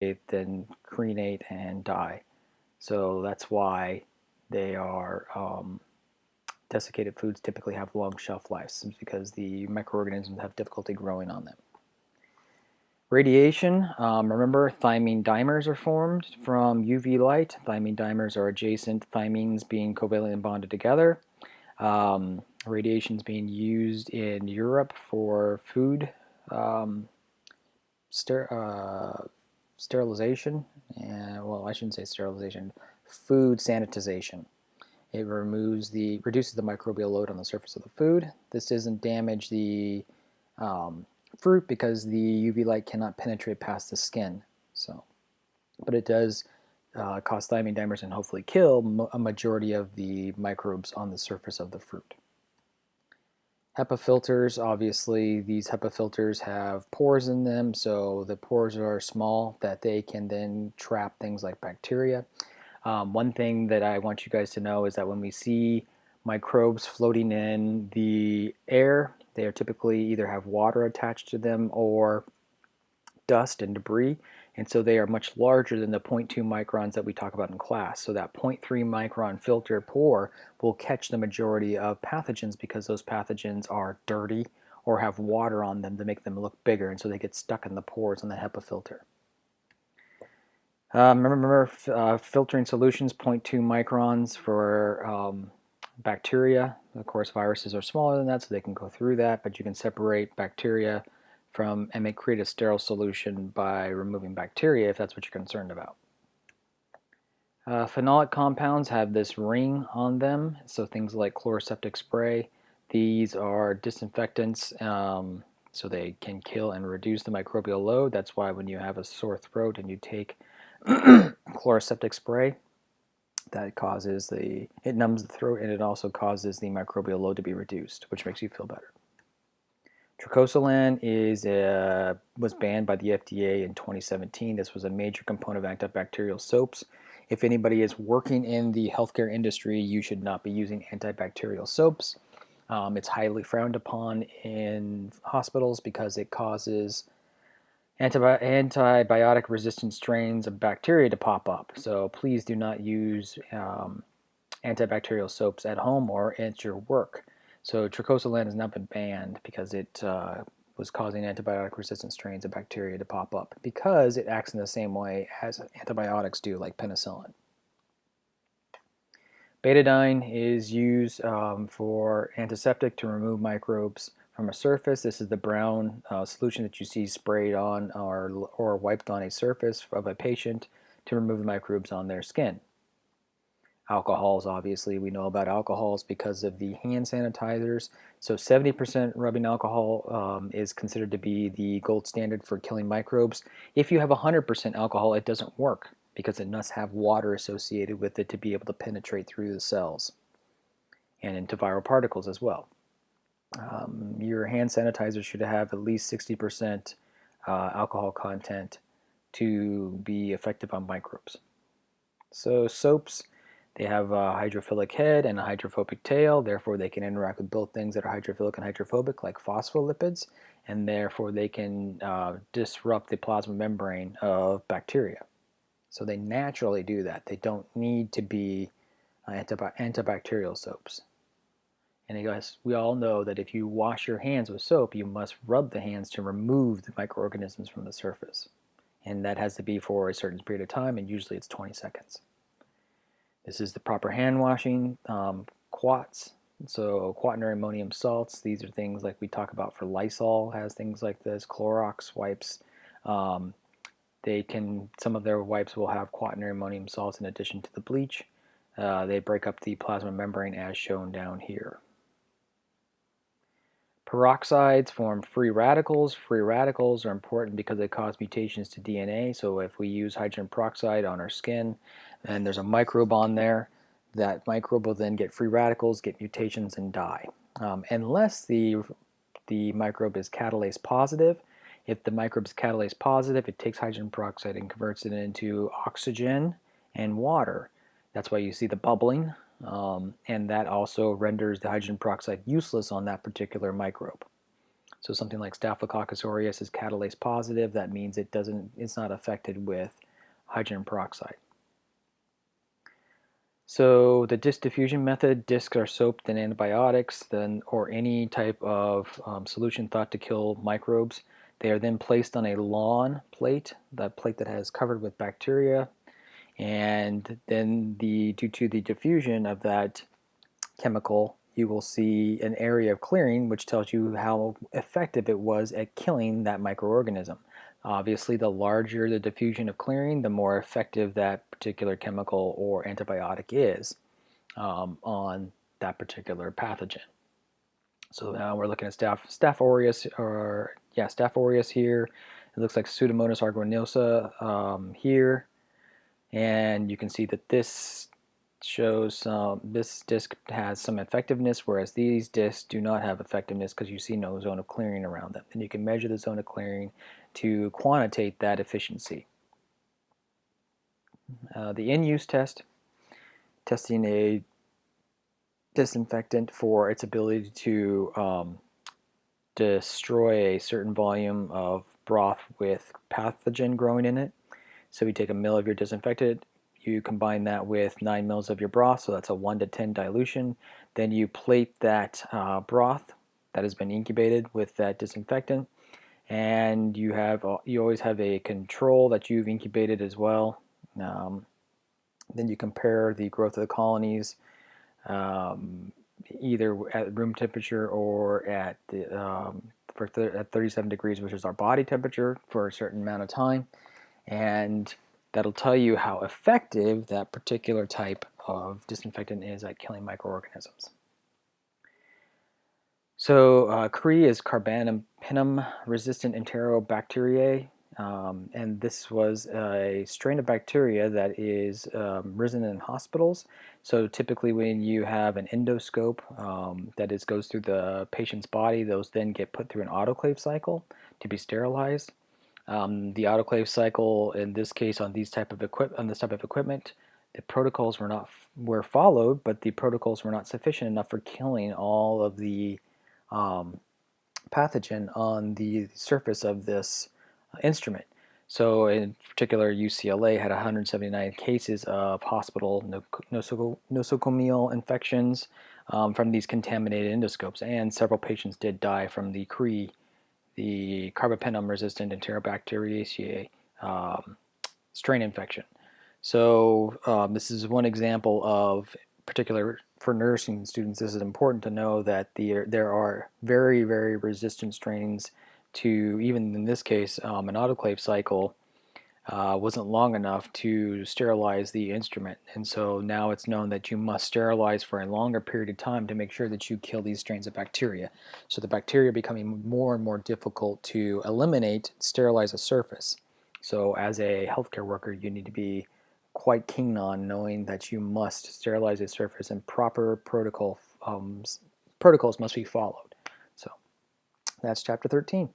then crenate and die. So that's why they are desiccated foods typically have long shelf lives, because the microorganisms have difficulty growing on them. Radiation, remember thymine dimers are formed from UV light. Thymine dimers are adjacent thymines being covalently bonded together. Radiation is being used in Europe for food um, ster sterilization. Well, I shouldn't say sterilization, food sanitization. It reduces the microbial load on the surface of the food. This doesn't damage the fruit because the UV light cannot penetrate past the skin. So, but it does cause thymine dimers and hopefully kill a majority of the microbes on the surface of the fruit. HEPA filters, obviously, these HEPA filters have pores in them, so the pores are small that they can then trap things like bacteria. One thing that I want you guys to know is that when we see microbes floating in the air, they are typically either have water attached to them or dust and debris, and so they are much larger than the 0.2 microns that we talk about in class. So that 0.3 micron filter pore will catch the majority of pathogens because those pathogens are dirty or have water on them to make them look bigger, and so they get stuck in the pores on the HEPA filter. Remember filtering solutions, 0.2 microns for bacteria. Of course, viruses are smaller than that, so they can go through that, but you can separate bacteria from and create a sterile solution by removing bacteria if that's what you're concerned about. Phenolic compounds have this ring on them, so things like chloroseptic spray. These are disinfectants, so they can kill and reduce the microbial load. That's why when you have a sore throat and you take chloroseptic spray, it numbs the throat, and it also causes the microbial load to be reduced, which makes you feel better. Triclosan was banned by the FDA in 2017. This was a major component of antibacterial soaps. If anybody is working in the healthcare industry, you should not be using antibacterial soaps. It's highly frowned upon in hospitals because it causes antibiotic resistant strains of bacteria to pop up. So please do not use antibacterial soaps at home or at your work. So triclosan has not been banned because it was causing antibiotic resistant strains of bacteria to pop up because it acts in the same way as antibiotics do, like penicillin. Betadine is used for antiseptic to remove microbes from a surface. This is the brown solution that you see sprayed on or wiped on a surface of a patient to remove the microbes on their skin. Alcohols, obviously, we know about alcohols because of the hand sanitizers. So 70% rubbing alcohol is considered to be the gold standard for killing microbes. If you have 100% alcohol, it doesn't work because it must have water associated with it to be able to penetrate through the cells and into viral particles as well. Your hand sanitizer should have at least 60% alcohol content to be effective on microbes. So soaps, they have a hydrophilic head and a hydrophobic tail, therefore they can interact with both things that are hydrophilic and hydrophobic, like phospholipids, and therefore they can disrupt the plasma membrane of bacteria. So they naturally do that. They don't need to be antibacterial soaps. And guys, we all know that if you wash your hands with soap, you must rub the hands to remove the microorganisms from the surface. And that has to be for a certain period of time, and usually it's 20 seconds. This is the proper hand washing. Quats, so quaternary ammonium salts. These are things like we talk about for Lysol has things like this. Clorox wipes. Some of their wipes will have quaternary ammonium salts in addition to the bleach. They break up the plasma membrane as shown down here. Peroxides form free radicals. Free radicals are important because they cause mutations to DNA. So if we use hydrogen peroxide on our skin and there's a microbe on there, that microbe will then get free radicals, get mutations, and die. Unless the microbe is catalase positive. If the microbe is catalase positive, it takes hydrogen peroxide and converts it into oxygen and water. That's why you see the bubbling, and that also renders the hydrogen peroxide useless on that particular microbe. So something like Staphylococcus aureus is catalase positive. That means it's not affected with hydrogen peroxide. So the disc diffusion method, discs are soaked in antibiotics or any type of solution thought to kill microbes. They are then placed on a lawn plate, that plate that has covered with bacteria, and then due to the diffusion of that chemical, you will see an area of clearing, which tells you how effective it was at killing that microorganism. Obviously, the larger the diffusion of clearing, the more effective that particular chemical or antibiotic is on that particular pathogen. So now we're looking at Staph aureus, Staph aureus here. It looks like Pseudomonas aeruginosa here, and you can see that this shows this disc has some effectiveness, whereas these discs do not have effectiveness because you see no zone of clearing around them. And you can measure the zone of clearing to quantitate that efficiency. The in-use test, testing a disinfectant for its ability to destroy a certain volume of broth with pathogen growing in it. So you take a ml of your disinfectant, you combine that with 9 ml of your broth, so that's a 1 to 10 dilution. Then you plate that broth that has been incubated with that disinfectant, and you always have a control that you've incubated as well. Then you compare the growth of the colonies either at room temperature or at at 37 degrees, which is our body temperature, for a certain amount of time, and that'll tell you how effective that particular type of disinfectant is at killing microorganisms. So CRE is carbapenem-resistant Enterobacteriaceae, and this was a strain of bacteria that is risen in hospitals. So typically when you have an endoscope that goes through the patient's body, those then get put through an autoclave cycle to be sterilized. The autoclave cycle, in this case, on this type of equipment, the protocols were followed, but the protocols were not sufficient enough for killing all of the pathogen on the surface of this instrument. So in particular, UCLA had 179 cases of hospital nosocomial infections from these contaminated endoscopes, and several patients did die from the CRE, the carbapenem-resistant Enterobacteriaceae strain infection. So this is one example of, particular for nursing students, this is important to know that there are very, very resistant strains to, even in this case, an autoclave cycle wasn't long enough to sterilize the instrument. And so now it's known that you must sterilize for a longer period of time to make sure that you kill these strains of bacteria. So the bacteria are becoming more and more difficult to eliminate, sterilize a surface. So as a healthcare worker, you need to be quite keen on knowing that you must sterilize a surface, and proper protocols must be followed. So that's chapter 13.